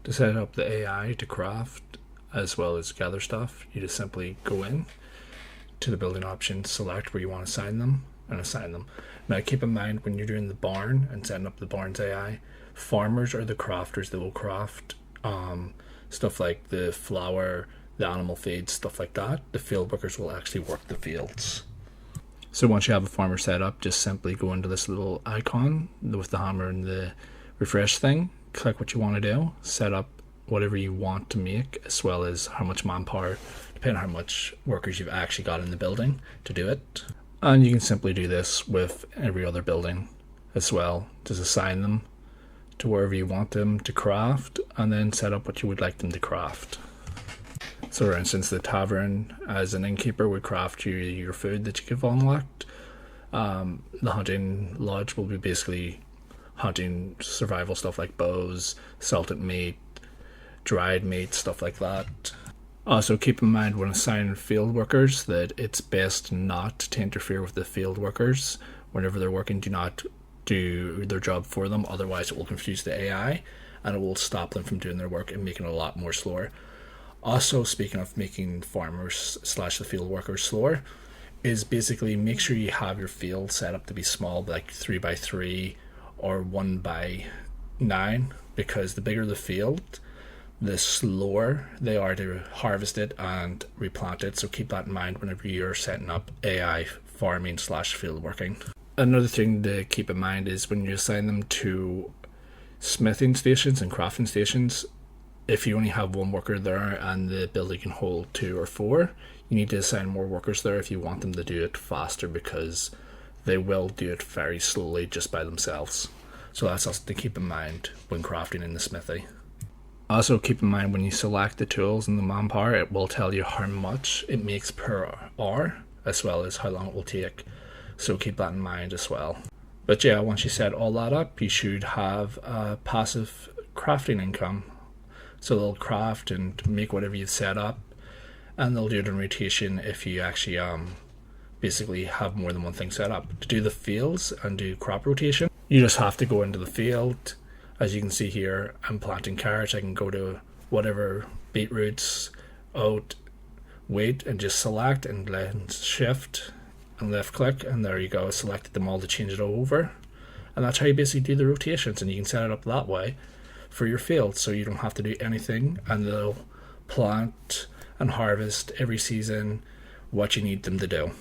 To set up the AI to craft as well as gather stuff, you just simply go in to the building option, select where you want to assign them, and assign them. Now keep in mind when you're doing the barn and setting up the barn's AI, farmers are the crafters that will craft stuff like the flour, the animal feed, stuff like that. The field workers will actually work the fields. So once you have a farmer set up, just simply go into this little icon with the hammer and the refresh thing, click what you want to do, set up whatever you want to make, as well as how much manpower, depending on how much workers you've actually got in the building to do it. And you can simply do this with every other building as well. Just assign them to wherever you want them to craft, and then set up what you would like them to craft. So for instance, the tavern as an innkeeper would craft you your food that you give unlocked. The hunting lodge will be basically hunting survival stuff like bows, salted meat, dried meat, stuff like that. Also keep in mind when assigning field workers that it's best not to interfere with the field workers. Whenever they're working, do not do their job for them, otherwise it will confuse the AI and it will stop them from doing their work and making it a lot more slower. Also, speaking of making farmers / the field workers slower, is basically make sure you have your field set up to be small, like 3x3 or 1x9, because the bigger the field, the slower they are to harvest it and replant it. So keep that in mind whenever you're setting up AI farming / field working. Another thing to keep in mind is when you assign them to smithing stations and crafting stations, if you only have one worker there and the building can hold 2 or 4, you need to assign more workers there if you want them to do it faster, because they will do it very slowly just by themselves. So that's something to keep in mind when crafting in the smithy. Also keep in mind when you select the tools and the manpower, it will tell you how much it makes per hour as well as how long it will take. So keep that in mind as well. But yeah, once you set all that up, you should have a passive crafting income. So they'll craft and make whatever you've set up, and they'll do it in rotation if you actually basically have more than one thing set up. To do the fields and do crop rotation, you just have to go into the field. As you can see here, I'm planting carrots. I can go to whatever beetroots, oat, wheat, and just select and then shift and left click, and there you go. I selected them all to change it over. And that's how you basically do the rotations, and you can set it up that way for your field, so you don't have to do anything, and they'll plant and harvest every season what you need them to do.